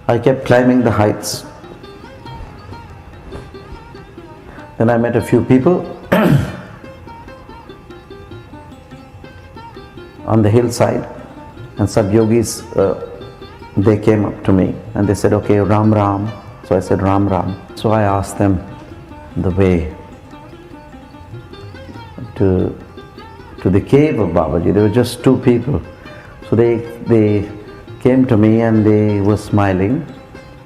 I kept climbing the heights. Then I met a few people on the hillside, and some yogis, they came up to me and they said, okay, Ram Ram. So I said, Ram Ram. So I asked them the way to the cave of Babaji. There were just two people. So they came to me and they were smiling.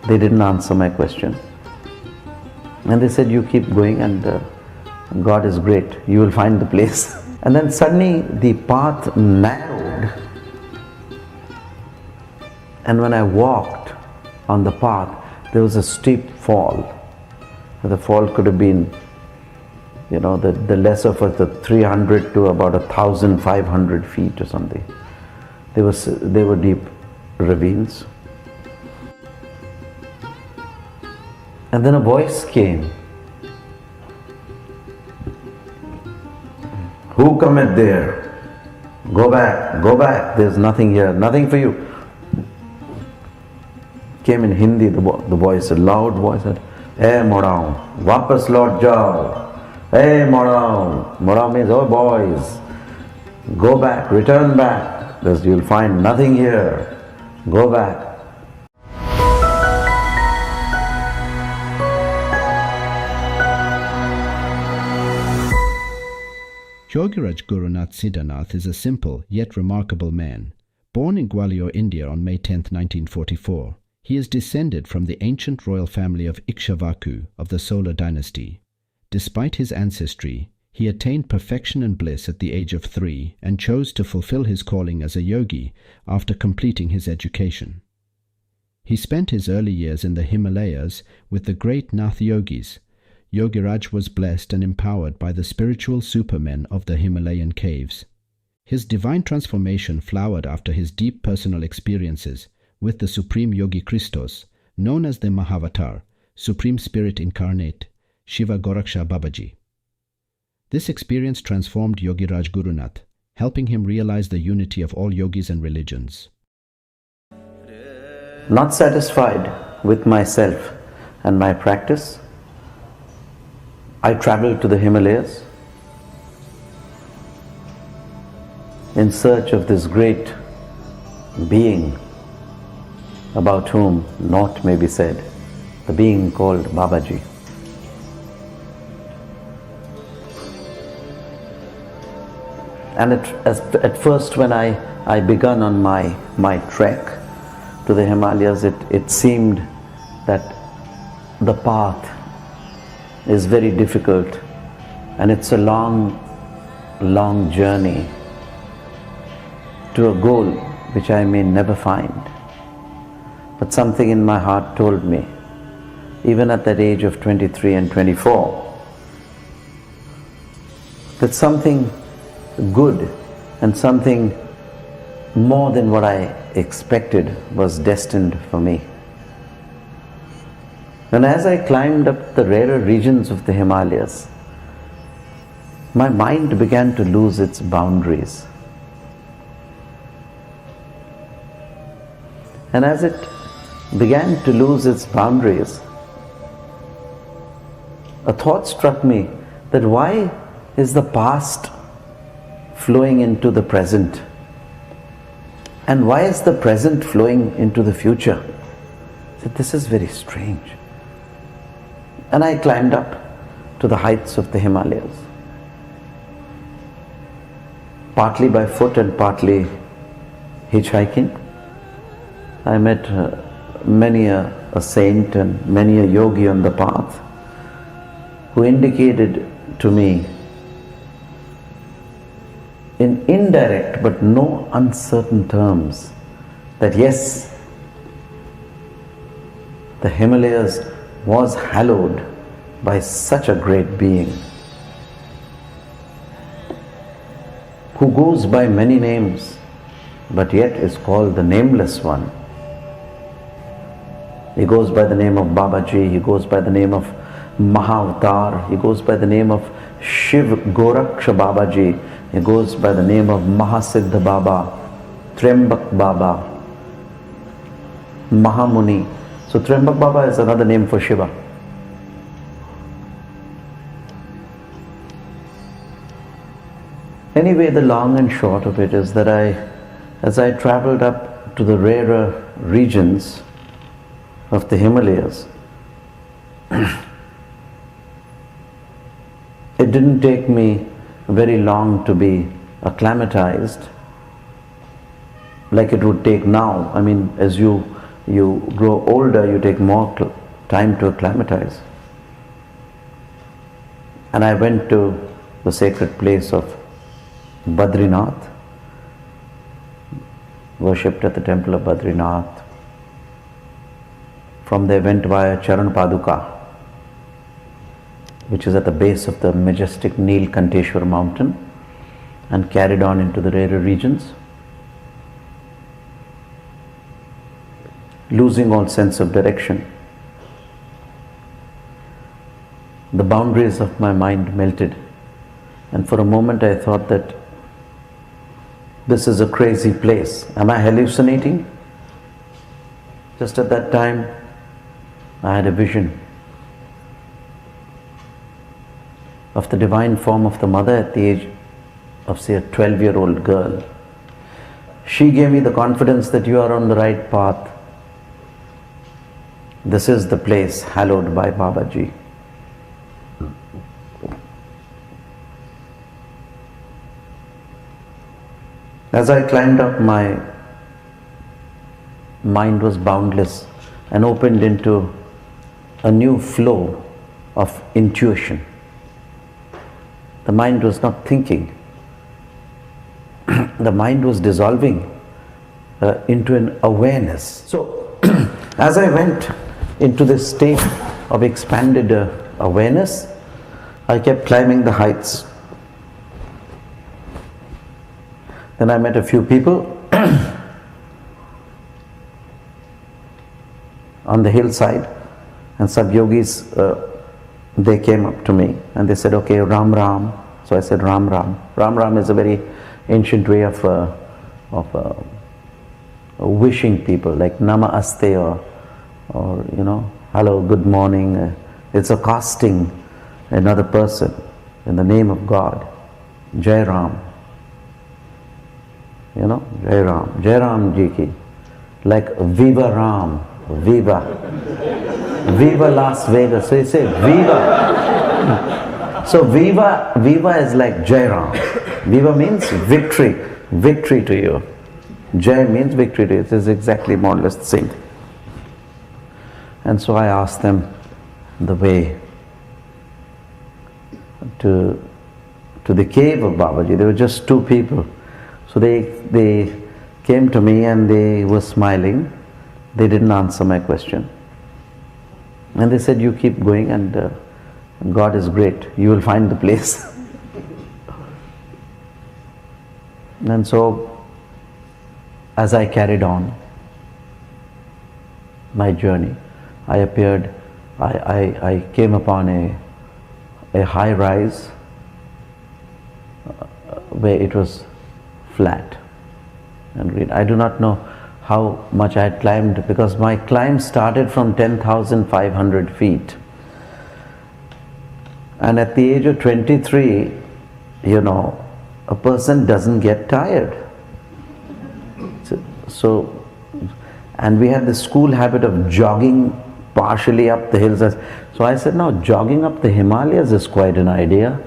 They didn't answer my question. And they said, you keep going and God is great. You will find the place. And then suddenly the path narrowed. And when I walked on the path, there was a steep fall. The fall could have been, the less of the 300 to about 1,500 feet or something. They were deep ravines. And then a voice came. Who cometh there? Go back, there's nothing here, nothing for you. Came in Hindi, the voice, a loud voice said, Hey Morao, wapas lord jao. Hey Morao. Morao means, oh boys, go back, return back. You'll find nothing here. Go back. Yogiraj Gurunath Siddhanath is a simple yet remarkable man. Born in Gwalior, India on May 10, 1944, he is descended from the ancient royal family of Ikshvaku of the Solar dynasty. Despite his ancestry, he attained perfection and bliss at the age of 3 and chose to fulfill his calling as a yogi after completing his education. He spent his early years in the Himalayas with the great Nath Yogis. Yogiraj was blessed and empowered by the spiritual supermen of the Himalayan caves. His divine transformation flowered after his deep personal experiences with the Supreme Yogi Christos, known as the Mahavatar, Supreme Spirit Incarnate, Shiva Goraksha Babaji. This experience transformed Yogiraj Gurunath, helping him realize the unity of all yogis and religions. Not satisfied with myself and my practice, I traveled to the Himalayas in search of this great being about whom naught may be said, the being called Babaji. And at first when I began on my trek to the Himalayas, it seemed that the path is very difficult and it's a long journey to a goal which I may never find. But something in my heart told me, even at that age of 23 and 24, that something good and something more than what I expected was destined for me. And as I climbed up the rarer regions of the Himalayas, my mind began to lose its boundaries. And as it began to lose its boundaries, a thought struck me that why is the past flowing into the present? And why is the present flowing into the future? I said, this is very strange. And I climbed up to the heights of the Himalayas, partly by foot and partly hitchhiking. I met many a saint and many a yogi on the path who indicated to me in indirect but no uncertain terms that yes, the Himalayas was hallowed by such a great being who goes by many names but yet is called the Nameless One. He goes by the name of Babaji, he goes by the name of Mahavatar, he goes by the name of Shiv Goraksha Babaji, he goes by the name of Mahasiddha Baba, Trembak Baba, Mahamuni. So Triambak Baba is another name for Shiva. Anyway, the long and short of it is that as I traveled up to the rarer regions of the Himalayas, it didn't take me very long to be acclimatized like it would take now. I mean, as you grow older, you take more time to acclimatize. And I went to the sacred place of Badrinath, worshipped at the temple of Badrinath. From there went via Charan Paduka, which is at the base of the majestic Neelkanteshwar mountain, and carried on into the rarer regions, losing all sense of direction. The boundaries of my mind melted, and for a moment I thought that this is a crazy place. Am I hallucinating? Just at that time, I had a vision of the divine form of the mother at the age of, say, a 12-year-old girl. She gave me the confidence that you are on the right path. This is the place hallowed by Babaji. As I climbed up, my mind was boundless and opened into a new flow of intuition. The mind was not thinking. The mind was dissolving into an awareness. So, as I went into this state of expanded awareness, I kept climbing the heights. Then I met a few people on the hillside, and some yogis, they came up to me and they said, okay, Ram Ram. So I said, Ram Ram. Ram Ram is a very ancient way of wishing people, like Namaste or hello, good morning. It's accosting another person in the name of God. Jai Ram. Jai Ram. Jai Ram Ji ki. Like Viva Ram. Viva. Viva Las Vegas. So you say Viva. So Viva is like Jai Ram. Viva means victory. Victory to you. Jai means victory to you. It is exactly more or less the same thing. And so I asked them the way to the cave of Babaji. There were just two people. So they came to me and they were smiling. They didn't answer my question. And they said, you keep going and God is great. You will find the place. And so, as I carried on my journey, I came upon a high rise where it was flat and green. I do not know how much I had climbed, because my climb started from 10,500 feet. And at the age of 23, a person doesn't get tired. So, and we had the school habit of jogging partially up the hills. So I said, no, jogging up the Himalayas is quite an idea.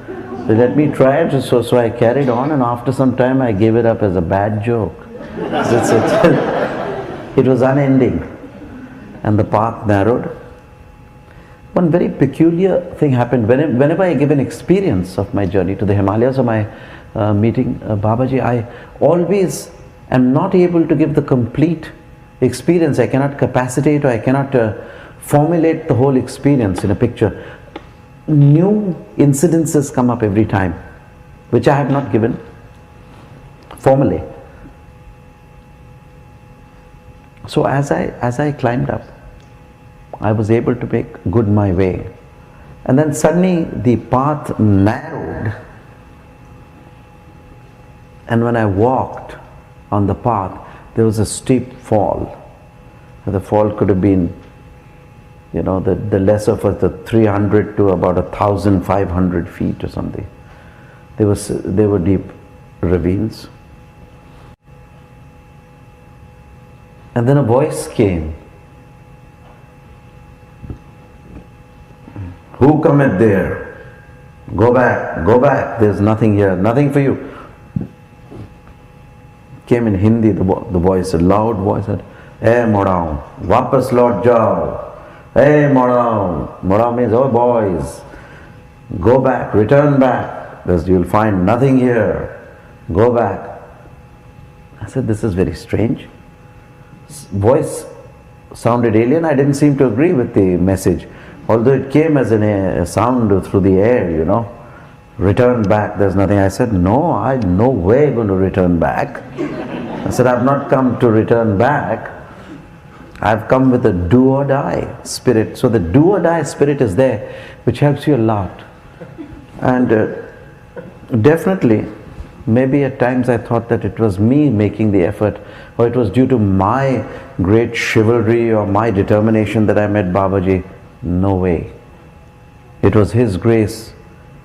So let me try it. So I carried on, and after some time I gave it up as a bad joke. It was unending, and the path narrowed. One very peculiar thing happened. Whenever I give an experience of my journey to the Himalayas or my meeting Babaji, I always am not able to give the complete experience. I cannot capacitate, or I cannot formulate the whole experience in a picture. New incidences come up every time, which I have not given formally. So as I climbed up, I was able to make good my way. And then suddenly the path narrowed. And when I walked on the path, there was a steep fall. The fall could have been the lesser for the 300 to about 1,500 feet or something. They were deep ravines. And then a voice came. Who cometh there? Go back, there's nothing here, nothing for you. Came in Hindi, the voice, a loud voice said, Hey Morao, wapas lord jao. Hey Morao. Morao means, oh boys, go back, return back. You'll find nothing here. Go back. I said, this is very strange. Voice sounded alien. I didn't seem to agree with the message. Although it came as a sound through the air, return back, there's nothing. I said, no, I'm no way going to return back. I said, I've not come to return back. I've come with a do or die spirit. So the do or die spirit is there, which helps you a lot. And definitely, maybe at times I thought that it was me making the effort, or it was due to my great chivalry or my determination that I met Babaji. No way. It was His grace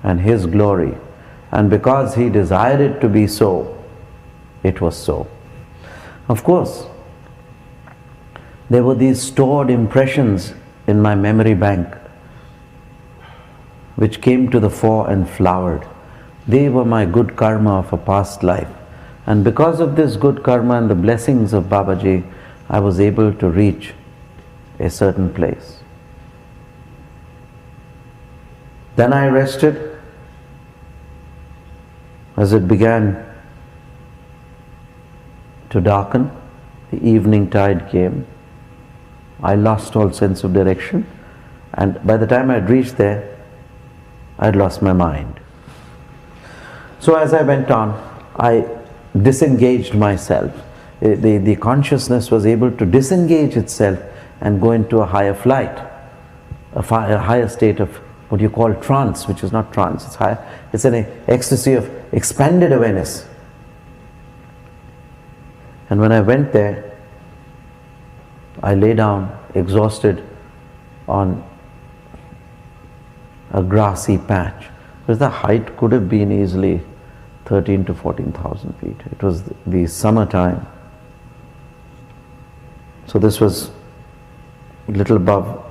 and His glory. And because He desired it to be so, it was so. Of course, there were these stored impressions in my memory bank which came to the fore and flowered. They were my good karma of a past life. And because of this good karma and the blessings of Babaji, I was able to reach a certain place. Then I rested. As it began to darken, the evening tide came. I lost all sense of direction, and by the time I'd reached there, I'd lost my mind. So as I went on, I disengaged myself. The consciousness was able to disengage itself and go into a higher flight, a higher state of what you call trance, which is not trance, it's higher. It's an ecstasy of expanded awareness. And when I went there, I lay down exhausted on a grassy patch, because the height could have been easily 13 to 14,000 feet. It was the summertime. So this was a little above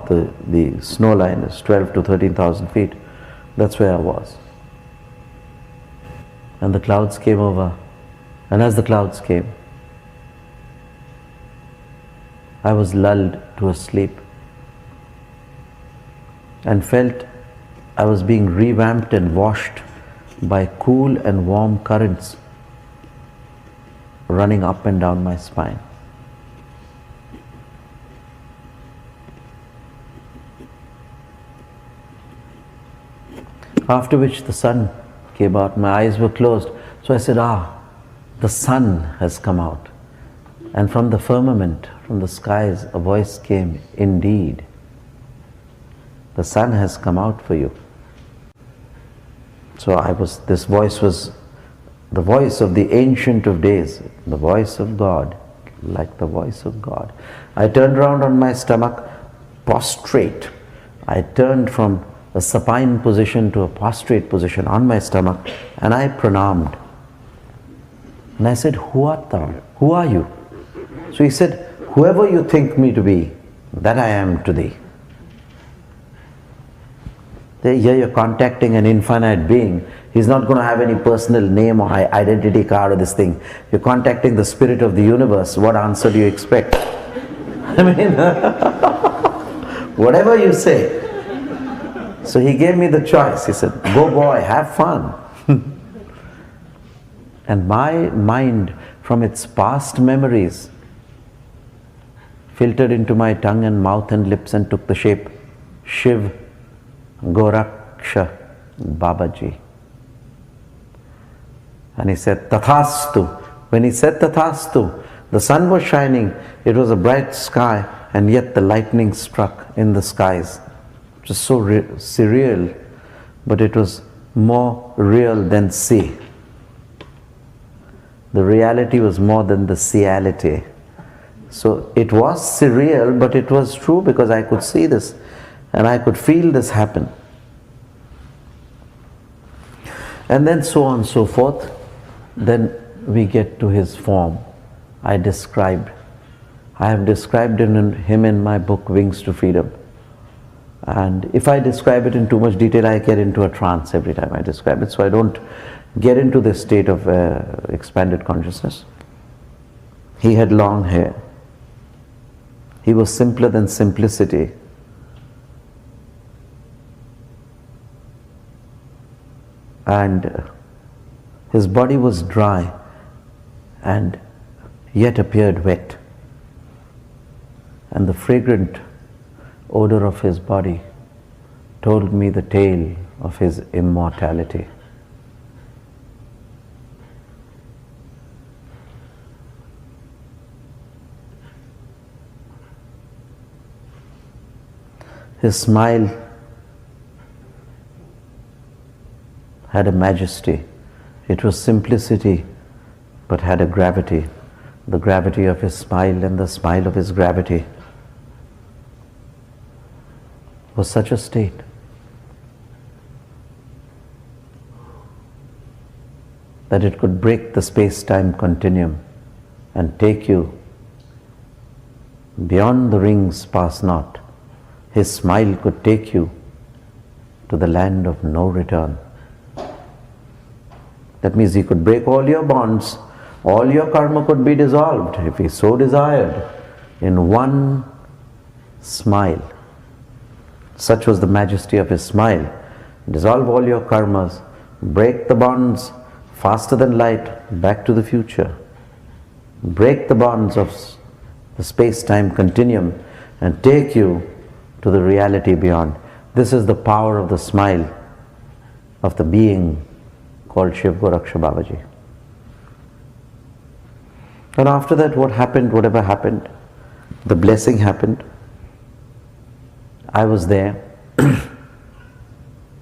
the snow line, is 12 to 13,000 feet. That's where I was. And the clouds came over. And as the clouds came, I was lulled to a sleep and felt I was being revamped and washed by cool and warm currents running up and down my spine. After which the sun came out, my eyes were closed. So I said, the sun has come out. And from the firmament, from the skies, a voice came, indeed, the sun has come out for you. So this voice was the voice of the Ancient of Days, the voice of God, like the voice of God. I turned around on my stomach, prostrate. I turned from a supine position to a prostrate position on my stomach, and I pranamed. And I said, who art thou? Who are you? So he said, whoever you think me to be, that I am to thee. Here you're contacting an infinite being. He's not going to have any personal name or identity card or this thing. You're contacting the spirit of the universe. What answer do you expect? I mean, whatever you say. So he gave me the choice. He said, go boy, have fun. And my mind, from its past memories, filtered into my tongue and mouth and lips and took the shape Shiv Goraksha Babaji. And he said, Tathastu. When he said Tathastu, the sun was shining, it was a bright sky, and yet the lightning struck in the skies. It was so surreal, but it was more real than see. The reality was more than the seeality. So it was surreal, but it was true because I could see this and I could feel this happen. And then so on and so forth. Then we get to his form. I have described him in my book Wings to Freedom. And if I describe it in too much detail, I get into a trance every time I describe it. So I don't get into this state of expanded consciousness. He had long hair. He was simpler than simplicity. And his body was dry and yet appeared wet. And the fragrant odor of his body told me the tale of his immortality. His smile had a majesty. It was simplicity, but had a gravity. The gravity of his smile and the smile of his gravity was such a state that it could break the space-time continuum and take you beyond the rings pass not. His smile could take you to the land of no return. That means he could break all your bonds, all your karma could be dissolved if he so desired in one smile. Such was the majesty of his smile. Dissolve all your karmas, break the bonds faster than light, back to the future. Break the bonds of the space-time continuum and take you to the reality beyond. This is the power of the smile of the being called Shiv Goraksha Babaji. And after that, what happened, whatever happened, the blessing happened. I was there,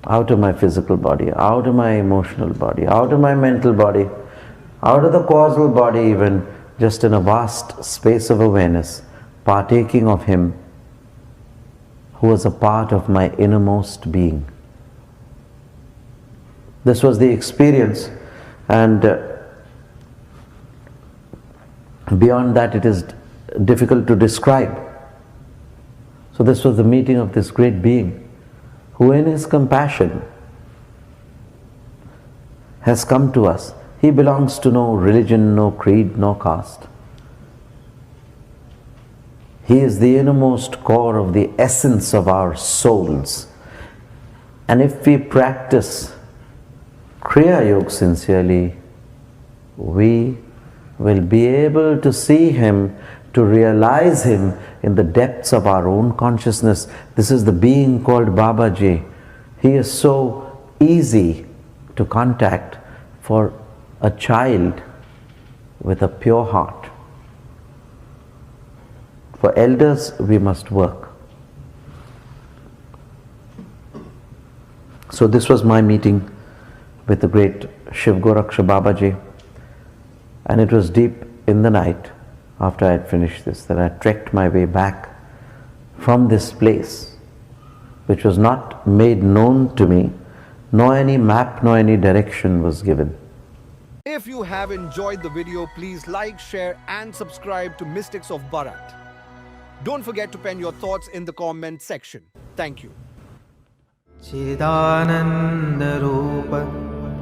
out of my physical body, out of my emotional body, out of my mental body, out of the causal body even, just in a vast space of awareness, partaking of him who was a part of my innermost being. This was the experience, and beyond that it is difficult to describe. So this was the meeting of this great being who in his compassion has come to us. He belongs to no religion, no creed, no caste. He is the innermost core of the essence of our souls. And if we practice Kriya Yoga sincerely, we will be able to see him, to realize him in the depths of our own consciousness. This is the being called Babaji. He is so easy to contact for a child with a pure heart. For elders, we must work. So this was my meeting with the great Shiv Goraksha Babaji, and it was deep in the night after I had finished this that I trekked my way back from this place, which was not made known to me, nor any map nor any direction was given. If you have enjoyed the video, please like, share and subscribe to Mystics of Bharat. Don't forget to pen your thoughts in the comment section. Thank you. Chidananda Rupa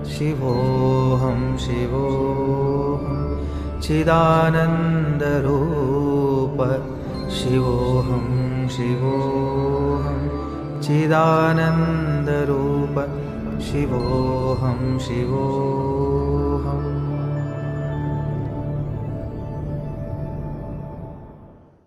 Shivoham Shivoham Chidananda Rupa Shivoham Shivoham Chidananda Rupa Shivoham Shivoham